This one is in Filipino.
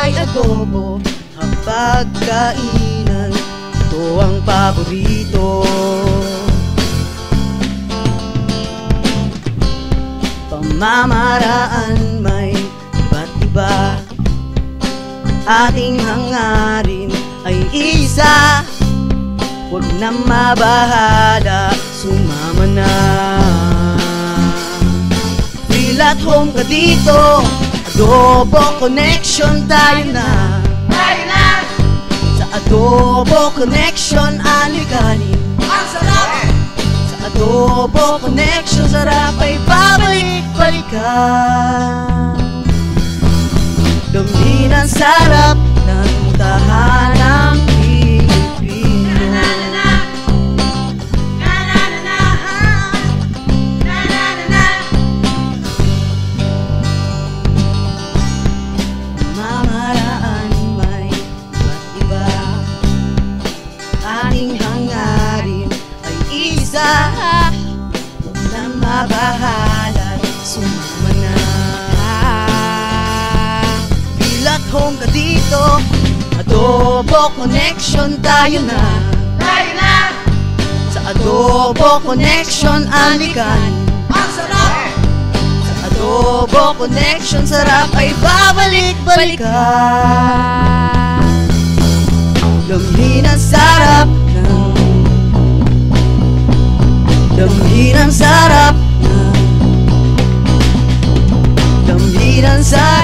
ay adobo. Ang pagkainan, ito ang paborito. Pamamaraan may iba't iba, ating hangarin ay isa. Huwag na mabahala, sumama na. Feel at home ka dito, Adobo Connection tayo na. Sa Adobo Connection, alikanin. Ang sarap! Sa Adobo Connection, sarap ay babalik-balikan. Damhin ang sarap ng tahanang Pilipino. Mamaraan may iba't iba, ating hangarin ay isa. Huwag na mabahala, sumama na. Feel at home ka dito, Adobo Connection tayo na. Sa Adobo Connection, alikan. Ang sarap! Sa Adobo Connection, sarap ay babalik-balikan. Damhin ang sarap ng, damhin ang sarap ng, damhin ang sarap